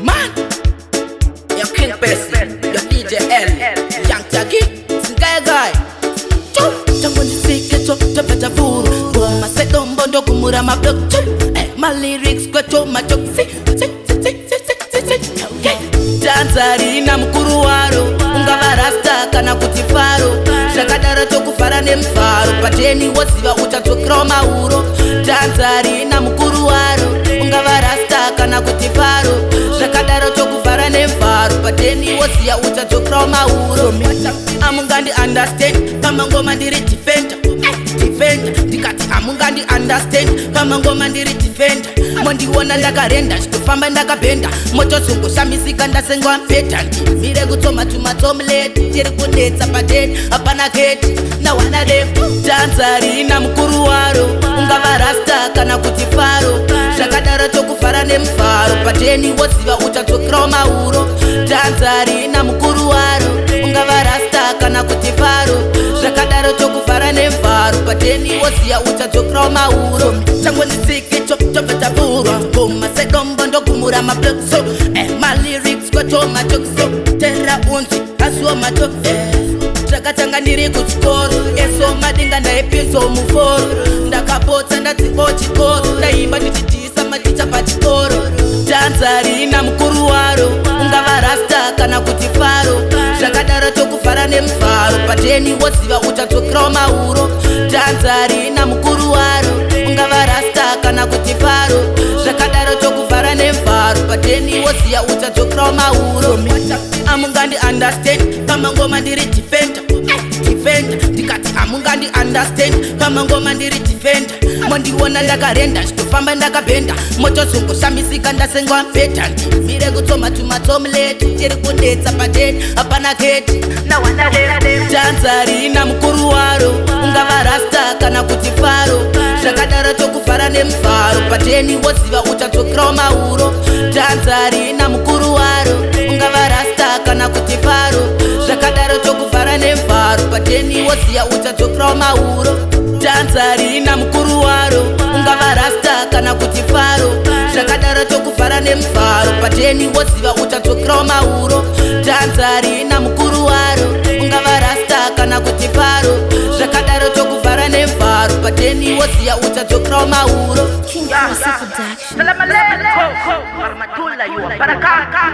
Man, your King Bessie, your DJ L, Young Jackie, Singaya Guy. Tangu nisike cho peta furu Goma seto mbondo kumura mablok my lyrics kwa cho machok Tanzari na mkuru waro Ungava rasta kana kutifaro Shakadara to kufara ne mfaro Pateni wasiva utatokra mauro Tanzari na mkuru waro Ungava rasta kana kutifaro Shakadara to kufara ne mfaro Pateni wasiva utatokra mauro Amungandi understand Kama ngoma ndiri defender Ndikati amungandi understand Kama ngoma ndiri defender Mondiwona ndakarenda Chitofamba ndakapenda Moto sungu shamisika ndasengwa mpeta Mire kutoma tumatomleti Tiri kundetsa pateni Apana keti na wana defu Tanzari na mkuru waro Ungava rasta kana kutifaro Shakadara tokufara ne mfaro Pateni wasiva utatokra mauro Tanzari na mkuru waro Ungava rasta kana kutifaro Shakadara tokufara ne mfaro Pateni wasiva utatokra mauro Changu nisike chopeta buru Goma seto mbondo kumura mablok so my lyrics kwa choma chok so Tera unzi aswa matok Chakatanga niri kuchikoro Eso madinga na epinzo muforo Ndakapota ndatibo chikoro Ndaimba nichitisa maticha pachikoro Tanzari na mkuru waro Ungava rasta kana kutifaro Shakadara tokufara ne mfaro Pateni wasiva utatokra mauro Tanzari na mkuru waro Ungava rasta kana kutifaro Shakadara tokufara ne mfaro Pateni wasiva utatokra mauro Amungandi understand Kama ngoma ndiri defender Ndikati amungandi understand Kama ngoma ndiri defender Mondiwona ndakarenda Chitofamba ndakapenda Moto sungu shamisika ndasengwa mpeta Mire kutoma tumatomleti Tiri kundetsa pateni Apana keti na wana defu Tanzari na mkuru waro Ungava rasta kana kutifaro Shakadara tokufara ne mfaro Pateni wasiva utatokra mauro Tanzari na mkuru waro Ungava rasta kana kutifaro Shakadara tokufara ne mfaro Pateni wasiva utatokra mauro Tanzari na mkuru waro Ungava rasta kana kutifaro Shakadara tokufara ne mfaro Pateni wasiva utatokra mauro Tanzari na mkuru waro Ungava rasta kana kutifaro Shakadara tokufara ne mfaro Pateni wasiva utatokra mauro King Bessie Production. Salam alaikum, Armatullah, you are barakah.